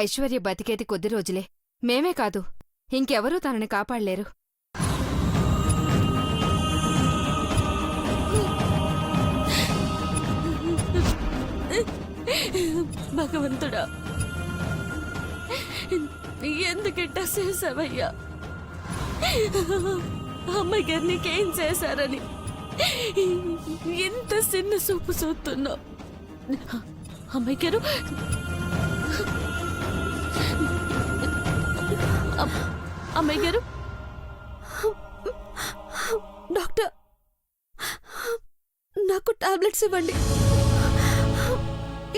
ఐశ్వర్య బతికేది కొద్ది రోజులే. మేమే కాదు, ఇంకెవరూ తనని కాపాడలేరు. భగవంతుడా, ఎందుకిట్టా చేసావయ్యా? అమ్మాయి గారు నీకేం చేశారని ఇంత చిన్న చూపు చూస్తున్నావు? అమ్మాయి గారు, అమ్మాయి గారు. డాక్టర్, నాకు టాబ్లెట్స్ ఇవ్వండి,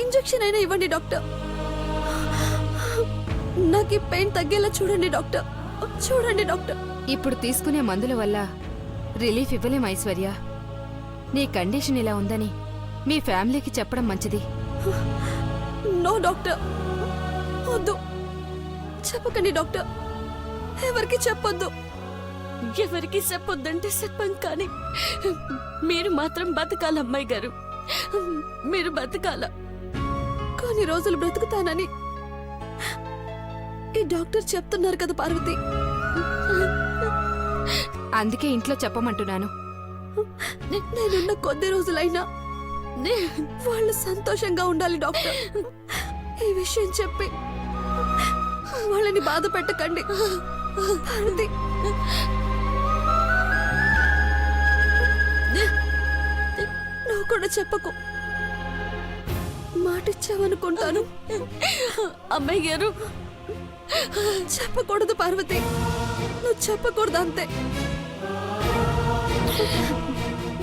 ఇంజెక్షన్ అయినా ఇవ్వండి డాక్టర్. నాకు ఈ పెయిన్ తగ్గేలా చూడండి డాక్టర్, చూడండి డాక్టర్. ఇప్పుడు తీసుకునే మందుల వల్ల రిలీఫ్ ఇవ్వలేం ఐశ్వర్య. నీ కండిషన్ ఇలా ఉందని మీ ఫ్యామిలీకి చెప్పడం మంచిది. నో డాక్టర్, వద్దు, చెప్పకండి డాక్టర్, ఎవరికి చెప్పొద్దు. ఎవరికి చెప్పొద్దంటే చెప్పం, కానీ మీరు మాత్రం బతకాల అమ్మాయి గారు, మీరు బతకాల. కొన్ని రోజులు బ్రతుకుతానని ఈ డాక్టర్ చెప్తున్నారు కదా పార్వతి. అందుకే ఇంట్లో చెప్పమంటున్నాను. నేనున్న కొద్ది రోజులైనా వాళ్ళు సంతోషంగా ఉండాలి డాక్టర్. ఈ విషయం చెప్పి వాళ్ళని బాధ పెట్టకండి పార్వతి. నువ్వు కూడా చెప్పకు, మాటిచ్చావనుకుంటాను. అమ్మాయి గారు, చెప్పకూడదు పార్వతి, నువ్వు చెప్పకూడదు అంతే.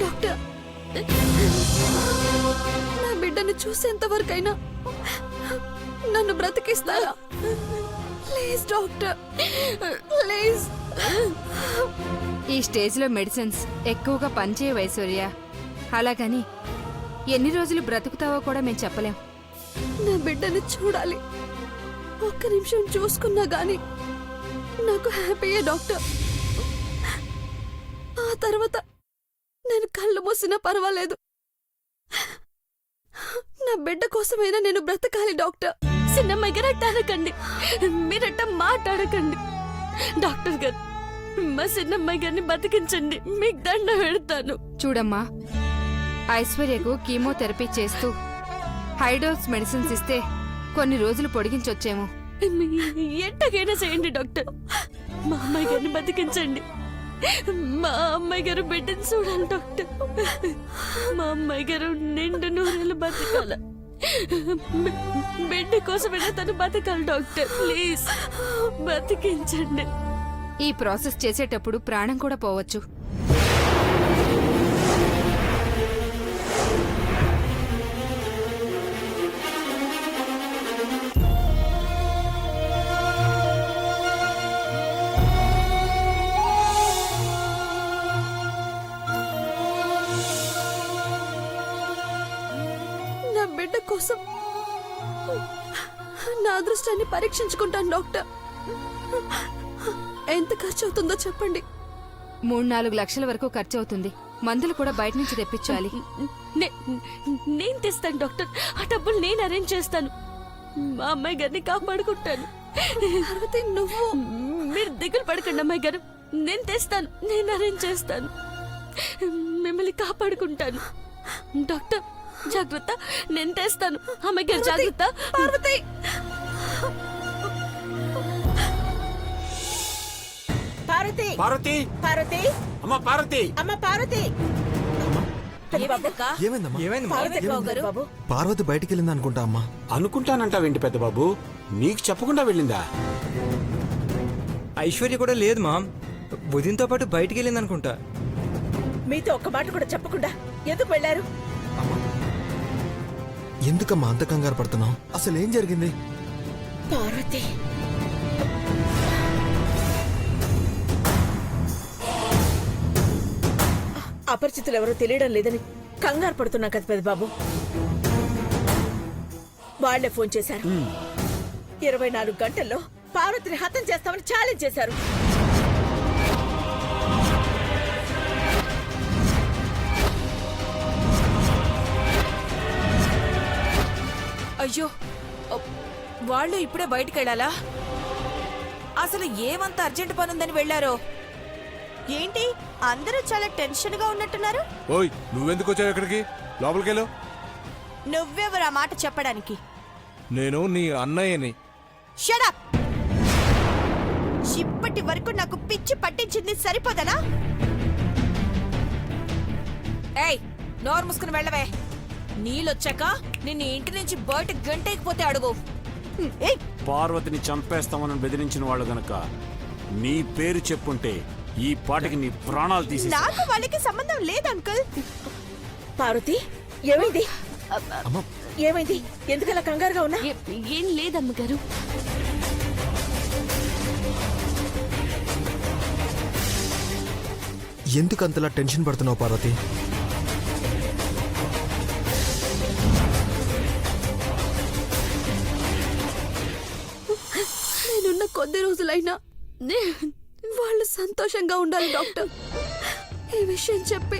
డాక్టర్, నా బిడ్డని చూసేంత వరకైనా నన్ను బ్రతికిస్తారా? Please doctor, please. ఈ స్టేజ్లో మెడిసిన్స్ ఎక్కువగా పనిచేయవు ఐశ్వర్య. అలాగని ఎన్ని రోజులు బ్రతుకుతావో కూడా మేం చెప్పలేం. నా బిడ్డని చూడాలి, ఒక్క నిమిషం చూసుకున్నా గాని నాకు హ్యాపీయే డాక్టర్. ఆ తర్వాత నేను కళ్ళు మూసినా పర్వాలేదు, నా బిడ్డ కోసమైనా నేను బ్రతకాలి డాక్టర్. చిన్నమ్మాయి గారు అట్ట అనకండి, మీరట్ట మాట్లాడకండి. డాక్టర్ గారు, మా చిన్నమ్మాయి గారిని బతికించండి, మీకు దండ పెడతాను. చూడమ్మా, ఐశ్వర్యకు కీమోథెరపీ చేస్తూ హైడోస్ మెడిసిన్స్ ఇస్తే కొన్ని రోజులు పొడిగించొచ్చేమో. ఎట్టగైనా చేయండి డాక్టర్, మా అమ్మాయి గారిని బతికించండి. మా అమ్మాయి గారు బిడ్డని చూడాలి డాక్టర్. మా అమ్మాయి గారు నిండు నూరేళ్ళు బతకాల. బిడ్డ కోసమైనా తను బతకాలి డాక్టర్, ప్లీజ్ బతికించండి. ఈ ప్రాసెస్ చేసేటప్పుడు ప్రాణం కూడా పోవచ్చు. నా బిడ్డ కోసం నా అదృష్టాన్ని పరీక్షించుకుంటాను డాక్టర్. ఎంత ఖర్చు అవుతుందో చెప్పండి. 3-4 లక్షల వరకు ఖర్చు అవుతుంది. మందులు కూడా బయట నుంచి తెప్పించాలి. నేను తెస్తాను డాక్టర్, ఆ డబ్బులు నేను అరేంజ్ చేస్తాను. మా అమ్మాయి గారిని కాపాడుకుంటాను. పార్వతి, నువ్వు మీరు దిగులు పడకండి అమ్మాయి గారు, నేను తెస్తాను, నేను అరేంజ్ చేస్తాను, మిమ్మల్ని కాపాడుకుంటాను. డాక్టర్ జాగ్రత్త, నేను తెస్తాను. అమ్మాయి గారు జాగ్రత్త. పార్వతి, పార్వతి, పార్వతి, పార్వతి, అమ్మ పార్వతి, అమ్మ పార్వతి. ఏమైందమ్మా? పార్వతి బయటికి వెళ్ళింది అనుకుంటా అమ్మా. అనుకుంటానంటావేంటి పెద్ద బాబు, నీకు చెప్పకుండా వెళ్ళిందా? ఐశ్వర్య కూడా లేదు మామ్, ఉదయంతో పాటు బయటికి వెళ్ళింది అనుకుంటా. మీతో ఒక్క మాట కూడా చెప్పకుండా ఎందుకు వెళ్ళారు? ఎందుకమ్మా అంత కంగారు పడుతున్నావు? అసలు ఏం జరిగింది? పార్వతి, అపరిచితులు ఎవరో తెలియడం లేదని కంగారు పడుతున్నా కదా పెద్ద బాబు. వాళ్లే ఫోన్ చేశారు. 24 గంటల్లో పార్వతిని హతం చేస్తామని ఛాలెంజ్ చేశారు. అయ్యో, వాళ్ళు ఇప్పుడే బయటికి వెళ్ళాలా? అసలు ఏమంత అర్జెంట్ పనుందని వెళ్లారో ఏంటి అందరూ చాలా టెన్షన్ గా ఉన్నట్టున్నారు? ఓయ్ నువ్వెందుకు వచ్చావు ఇక్కడికి? లోపలికెళ్ళు. నువ్వెవరు ఆ మాట చెప్పడానికి? నేను నీ అన్నయ్యని. షడప్! ఇప్పటి వరకు నాకు పిచ్చి పట్టించింది సరిపోదనా? ఏయ్ నోరు మూసుకుని వెళ్ళవే. నీళ్ళొచ్చాక నిన్ను ఇంటి నుంచి బయట గంటైపోతే అడుగు. ఏయ్, పార్వతిని చంపేస్తామని బెదిరించిన వాళ్ళు గనక నీ పేరు చెప్పుంటే ఈ పాటికి నీ ప్రాణాలు తీసి. నాకు వాళ్ళకి సంబంధం లేదు అంకుల్. పార్వతి ఏమైంది? అమ్మ ఏమైంది? ఎందుకలా కంగారుగా ఉన్నా? ఏం లేదమ్మగారు. ఎందుకు అంతలా టెన్షన్ పడుతున్నావు పార్వతి? నేనున్న కొద్ది రోజులైనా వాళ్ళు సంతోషంగా ఉండాలి డాక్టర్. ఈ విషయం చెప్పి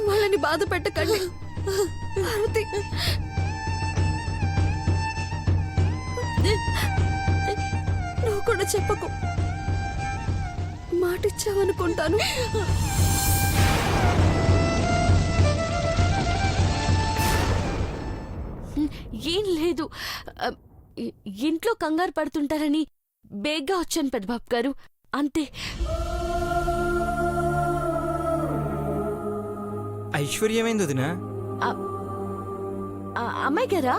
వాళ్ళని బాధ పెట్టకండి. పార్వతి, నువ్వు కూడా చెప్పకు. మాటిచ్చావనుకుంటాను. ఏం లేదు. ఇంట్లో కంగారు పడుతుంటారని బేగ్గా వచ్చాను పెద్దబాబు గారు, అంతే. ఐశ్వర్య ఏమైంది వదినా? అమ్మాయి గారా?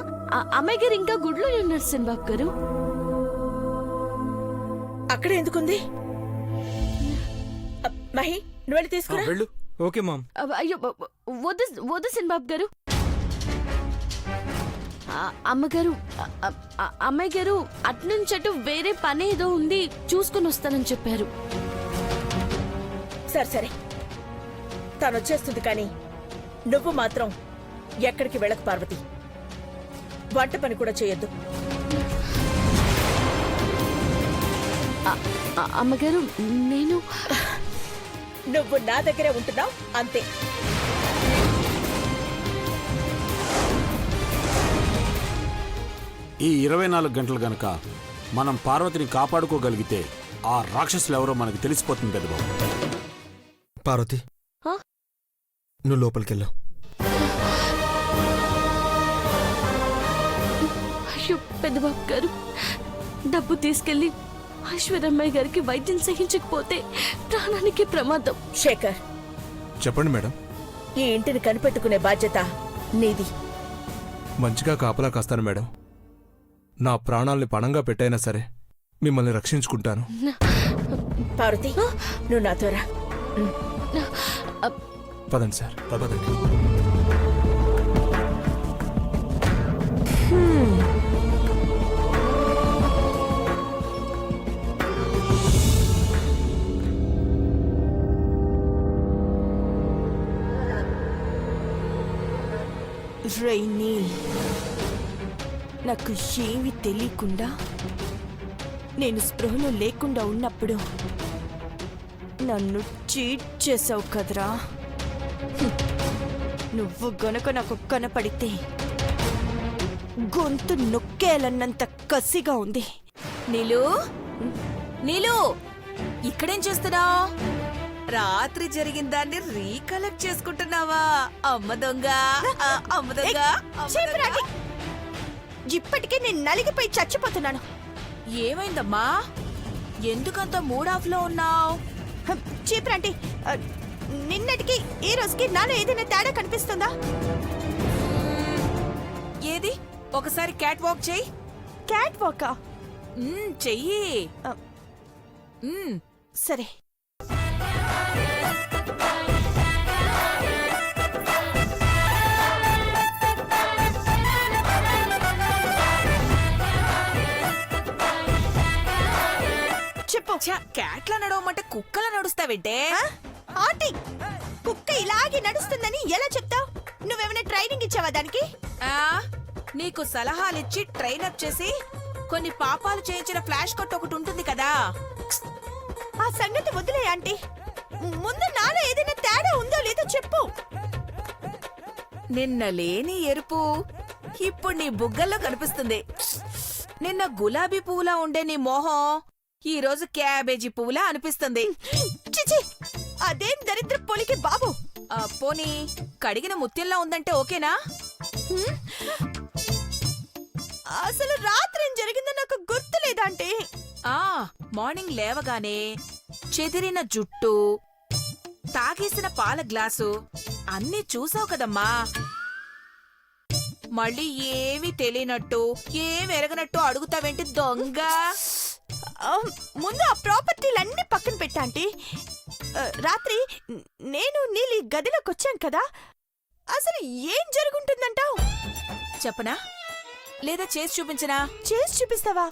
అమ్మాయి గారు ఇంకా గుడ్లోనే ఉన్నారు బాబు గారు. అక్కడ ఎందుకుంది? మహి నువ్వు వెళ్ళి తీసుకురా. వెళ్ళు. Okay mom. అయ్యో వద్దు బాబు గారు. అమ్మగారు, అమ్మాయి గారు అట్నుంచటు వేరే పని ఏదో ఉంది, చూసుకుని వస్తానని చెప్పారు. సరే సరే, తను వచ్చేస్తుంది కానీ నువ్వు మాత్రం ఎక్కడికి వెళ్ళకు పార్వతి. వంట పని కూడా చేయొద్దు. అమ్మగారు నేను నువ్వు నా దగ్గరే ఉంటున్నావు అంతే. ఈ 24 గంటలు గనక మనం పార్వతిని కాపాడుకోగలిగితే ఆ రాక్షసులు ఎవరో మనకి తెలిసిపోతుంది పెద్ద బాబు. పార్వతి ఆ? నువ్వు లోపలికెళ్ళు. అయ్యో పెద్దబాబు గారు, డబ్బు తీసుకెళ్లి ఐశ్వర్యమ్మాయి గారికి వైద్యం సహించకపోతే ప్రాణానికి ప్రమాదం. శేఖర్, చెప్పండి మేడం. ఈ ఇంటిని కనిపెట్టుకునే బాధ్యత నీది. మంచిగా కాపలా కాస్తాను మేడం. నా ప్రాణాల్ని పణంగా పెట్టైనా సరే మిమ్మల్ని రక్షించుకుంటాను. పార్వతి, నువ్వు నాతో రా. పదండి సార్. పదండి. రైనీ, నాకు ఏమీ తెలియకుండా నేను స్పృహలో లేకుండా ఉన్నప్పుడు నన్ను చీట్ చేసావు కదరా. నువ్వు గనక నాకు కనపడితే గొంతు నొక్కేయాలన్నంత కసిగా ఉంది. నీలు, నీలు, ఇక్కడేం చేస్తున్నావు? రాత్రి జరిగిన దాన్ని రీకలెక్ట్ చేసుకుంటున్నావా? అమ్మ దొంగ, అమ్మ దొంగ. చీపురాటి! ఇప్పటికే నేను నలిగిపోయి చచ్చిపోతున్నాను. ఏమైందమ్మా? ఎందుకంత మూడ్ ఆఫ్ లో ఉన్నావు? చీపురాంటి, నిన్నటికి ఈ రోజుకి నాలో ఏదైనా తేడా కనిపిస్తుందా? ఏది? ఒకసారి క్యాట్ వాక్ చెయ్యి. క్యాట్ వాకా? చెయ్యి. సరే. చెప్పు. క్యాట్లా నడవమంటే కుక్కలా నడుస్తావేంటే? ఆంటీ, కుక్క ఇలాగే నడుస్తుందని ఎలా చెప్తావు? నువ్వేమైనా ట్రైనింగ్ ఇచ్చావా దానికి? నీకు సలహాలిచ్చి ట్రైనప్ చేసి కొన్ని పాపాలు చేయించిన ఫ్లాష్ కట్ ఒకటి ఉంటుంది కదా. ఆ సంగతి వదిలే ఆంటీ. ముందు నాలో ఏదైనా తేడా ఉందో లేదో చెప్పు. నిన్న లేని ఎరుపు ఇప్పుడు నీ బుగ్గల్లో కనిపిస్తుంది. నిన్న గులాబీ పువ్వులా ఉండే నీ మొహం ఈ రోజు క్యాబేజీ పువ్వులా అనిపిస్తుంది. చిచి అదేం దరిద్ర పొలికి బాబు. పోనీ కడిగిన ముత్యంలా ఉందంటే ఓకేనా? అసలు రాత్రి ఏం జరిగిందో నాకు గుర్తులేదంటే. మార్నింగ్ లేవగానే చెదిరిన జుట్టు, తాగేసిన పాల గ్లాసు అన్నీ చూసావు కదమ్మా. మళ్ళీ ఏమీ తెలియనట్టు ఏమి ఎరగనట్టు అడుగుతావేంటి దొంగ? ముందు ఆ ప్రాపర్టీలన్నీ పక్కన పెట్టా ఆంటీ. రాత్రి నేను నీలి గదిలోకి వచ్చాను కదా, అసలు ఏం జరుగుంటుందంటావు? చెప్పనా లేదా చేసి చూపించనా? చేసి చూపిస్తావా?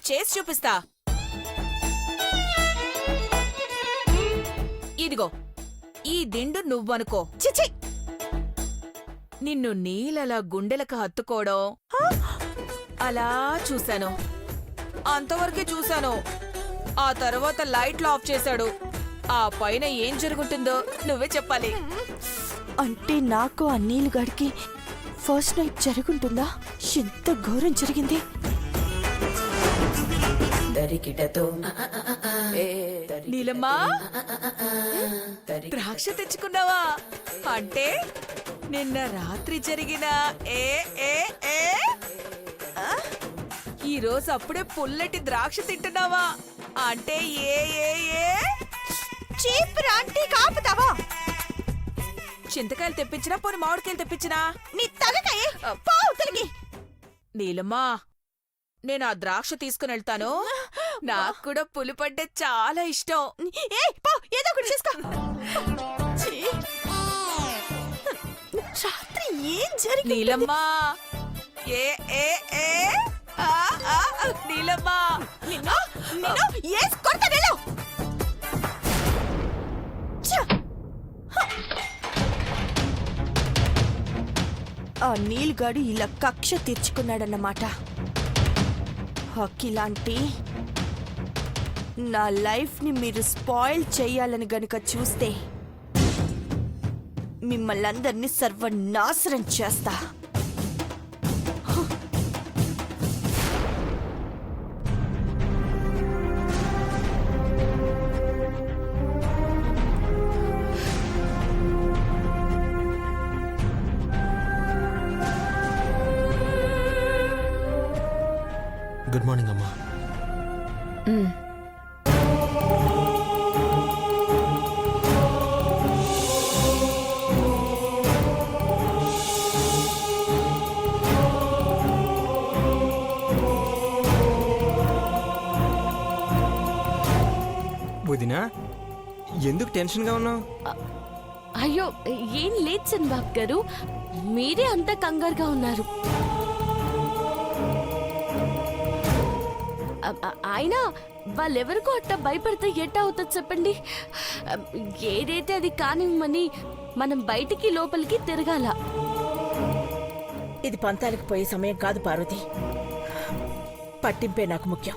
చేసి చూపిస్తా. ఇదిగో ఈ దిండు నువ్వనుకో. చిచి నిన్ను నీళ్ళలా గుండెలకు హత్తుకోవడం అలా చూశాను. అంతవరకే చూశాను. ఆ తర్వాత లైట్లు ఆఫ్ చేశాడు. ఆ పైన ఏం జరుగుతుందో నువ్వే చెప్పాలి. అంటే నాకు ఆ నీలుగాడికి ఫస్ట్ నైట్ జరుగుంటుందా? ఎంత ఘోరం జరిగింది. నీలమ్మా, ద్రాక్ష తెచ్చుకున్నావా? అంటే నిన్న రాత్రి జరిగిన ఏ ఏ ఏ ఈ రోజు అప్పుడే పుల్లటి ద్రాక్ష తింటున్నావా? అంటే ఏ ఏ ఏ చీప్ ఆంటీ కాపుతావా? చింతకాయలు తెప్పించినా పోనీ మామిడికాయలు తెప్పించినా? నీ తలకాయ పావుతలికి. నీలమ్మా, నేను ఆ ద్రాక్ష తీసుకుని వెళ్తాను. నాకు కూడా పులుపంటే చాలా ఇష్టం. ఏదో ఒకటి చేసుకో. రాత్రి ఏం జరిగింది? నీలమ్మా, ఏ ఏ ఏ నీలమ్మా, ఆ నీల్గాడు ఇలా కక్ష తీర్చుకున్నాడన్నమాట. అఖిలాంటి నా లైఫ్ ని మీరు స్పాయిల్ చెయ్యాలని గనుక చూస్తే మిమ్మల్ని అందరినీ సర్వనాశనం చేస్తా. గుడ్ మార్నింగ్ అమ్మా. వదినా, ఎందుకు టెన్షన్గా ఉన్నావు? అయ్యో ఏం లేదు చంద్రబాబు గారు, మీరే అంత కంగారుగా ఉన్నారు. అయినా వాళ్ళెవరికో అట్ట భయపడితే ఎట్టా అవుతుంది చెప్పండి. ఏదైతే అది కానివ్వమని మనం బయటికి లోపలికి తిరగాల. ఇది పంతానికి పోయే సమయం కాదు పార్వతి. పట్టింపే నాకు ముఖ్యం.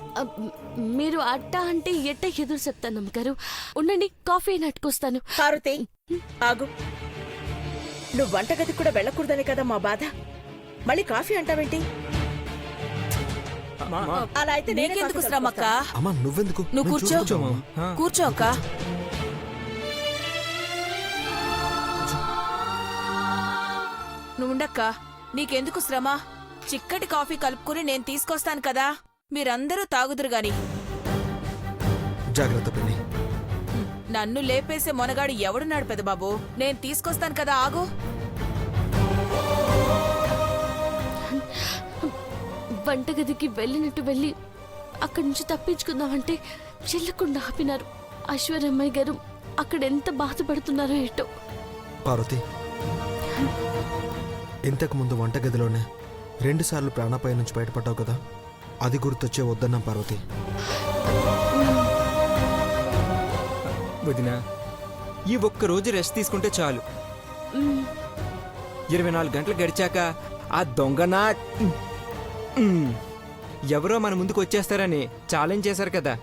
మీరు అట్ట అంటే ఎట్ట ఎదురు చెప్తాను గారు. ఉండండి, కాఫీ నట్టుకొస్తాను. పార్వతి ఆగు. నువ్వు వంటగది కూడా వెళ్ళకూడదని కదా మా బాధ. మళ్ళీ కాఫీ అంటావేంటి? అలా అయితే నీకెందుకు శ్రమక్క? అమ్మా నువ్వెందుకు? నువ్వు నేను కూర్చో. చూసుకోవచ్చా? కూర్చో అక్క. నువ్వుండక్క, నీకెందుకు శ్రమ? చిక్కటి కాఫీ కలుపుకుని నేను తీసుకొస్తాను కదా, మీరందరూ తాగుదురు గాని. జాగ్రత్త పిన్ని. నన్ను లేపేసే మొనగాడు ఎవడున్నాడు పెదబాబు? నేను తీసుకొస్తాను కదా, ఆగు. వంటగదికి వెళ్ళినట్టు వెళ్ళి అక్కడి నుంచి తప్పించుకుందామంటే చెల్లకుండా ఆపినారు. ఐశ్వర్యమ్మాయి గారు అక్కడ ఎంత బాధపడుతున్నారో ఏటో. పార్వతి, ఇంతకు ముందు వంటగదిలోనే 2 సార్లు ప్రాణాపాయం నుంచి బయటపడ్డావు కదా, అది గుర్తొచ్చే వద్దన్నాం పార్వతి. వదినా, ఈ ఒక్క రోజు రెస్ట్ తీసుకుంటే చాలు. 24 గంటలు గడిచాక ఆ దొంగనా ఎవరో మన ముందుకు వచ్చేస్తారని ఛాలెంజ్ చేశారు కదా,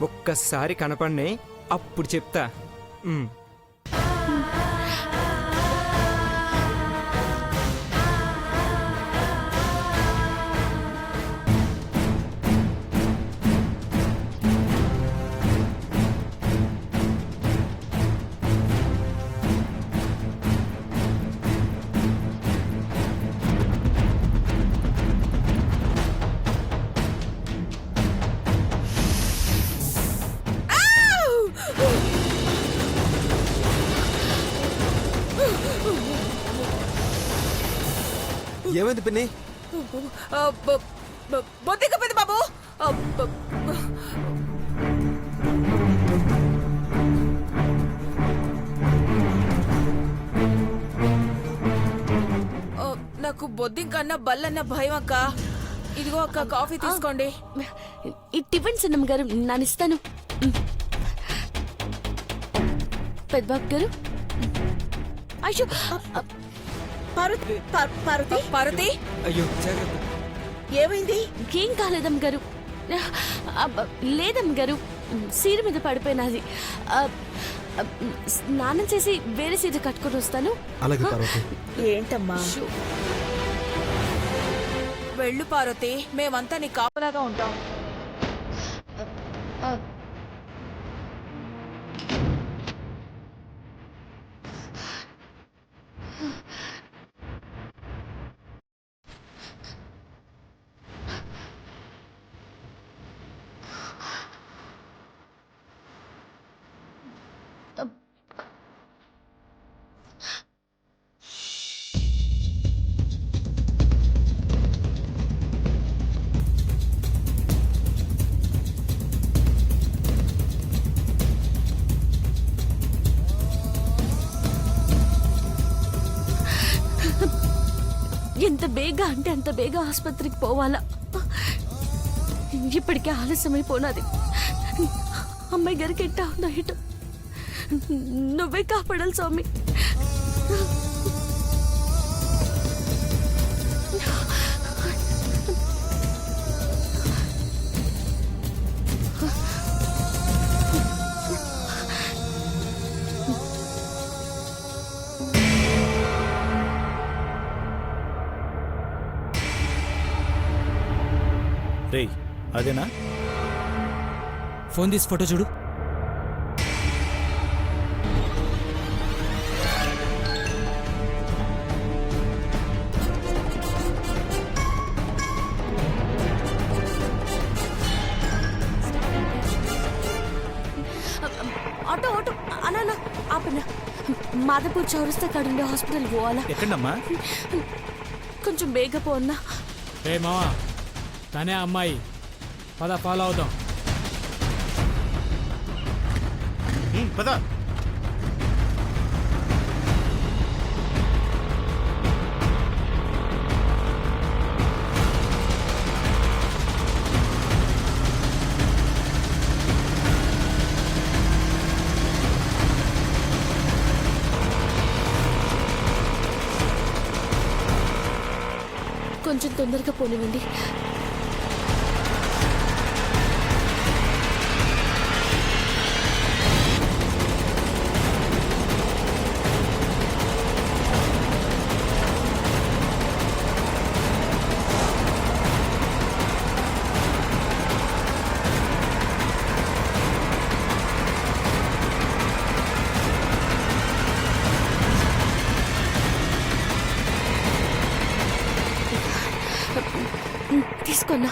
ఒక్కసారి కనపడినే అప్పుడు చెప్తా. ఏమైంది పిన్ని? బొద్దికపోయింది బాబు. నాకు బొద్దింకన్నా బల్లన్న భయం అక్క. ఇదిగో అక్క, కాఫీ తీసుకోండి. ఈ టిఫిన్ సిన్నం గారు నేను ఇస్తాను. పెద్దబాబు గారు. అయ్యో పార్వతి పార్వతి అయ్యో జాగ్రత్త. ఏమైంది? ఏం కాలేదమ్మ గారు. లేదమ్మ గారు, సీర మీద పడిపోయినది. స్నానం చేసి వేరే సీర కట్టుకొని వస్తాను. అలాగే పార్వతి. ఏంటమ్మా? వెళ్ళు పార్వతి, మేమంతా నీ కాపలాగా ఉంటాం. ఎంత బేగా అంటే అంత బేగా ఆసుపత్రికి పోవాలా? ఇప్పటికే ఆలస్యమైపోనాది. అమ్మాయి గారికి ఎట్టా ఉందా ఇటు? నువ్వే కాపాడాలి స్వామి. రేయ్, అదేనా? ఫోన్ తీసి ఫోటో చూడు. ఆటో ఆటో అన్నా ఆపన్నా. మాధపూర్ చౌరస్తా కాడుండే హాస్పిటల్ పోవాలా? ఎక్కడమ్మా? కొంచెం బేగా పోన్నా. రే మావా, తనే అమ్మాయి, పద ఫాలో అవుదాం. పద. కొంచెం తొందరగా పోనివ్వండి. తీసుకున్నా.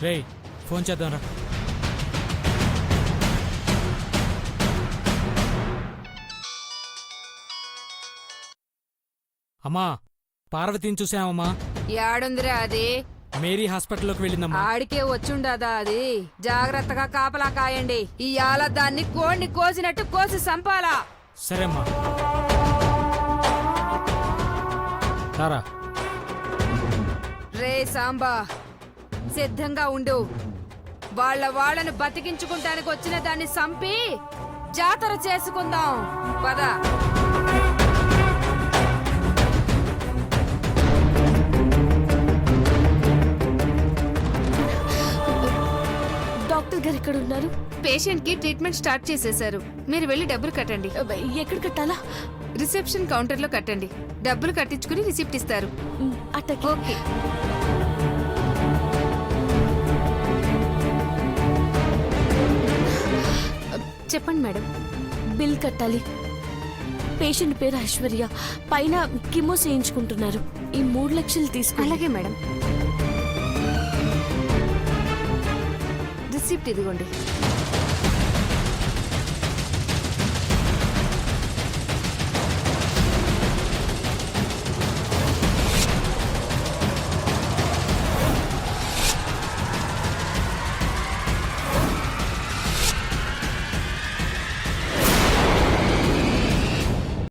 రే ఫోన్ చేద్దాంరా. అమ్మా, పార్వతిని చూసామమ్మా. యాడుందిరా అది? మేరీ హాస్పిటల్లోకి వెళ్ళిందమ్మా. ఆడికే వచ్చుండదా అది? జాగ్రత్తగా కాపలా కాయండి. ఇయాల దాన్ని కోడిని కోసినట్టు కోసి సంపాలా. సరే అమ్మా. సారా రే సాంబా, సిద్ధంగా ఉండు. వాళ్ళను బతికించుకుంటానికి వచ్చిన దాన్ని సంపి జాతర చేసుకుందాం. పద. డాక్టర్ గారు ఎక్కడ ఉన్నారు? పేషెంట్ కి ట్రీట్మెంట్ స్టార్ట్ చేసేశారు. మీరు వెళ్ళి డబ్బులు కట్టండి. ఎక్కడ కట్టాలా? రిసెప్షన్ కౌంటర్ లో కట్టండి. డబ్బులు కట్టించుకుని రిసిప్ట్ ఇస్తారు. అట్టకి. ఓకే. చెప్పండి మేడం. బిల్ కట్టాలి. పేషెంట్ పేరు ఐశ్వర్య, పైన కిమో చేయించుకుంటున్నారు. ఈ 3 లక్షలు తీసుకో. అలాగే మేడం. రిసిప్ట్ ఇదిగోండి.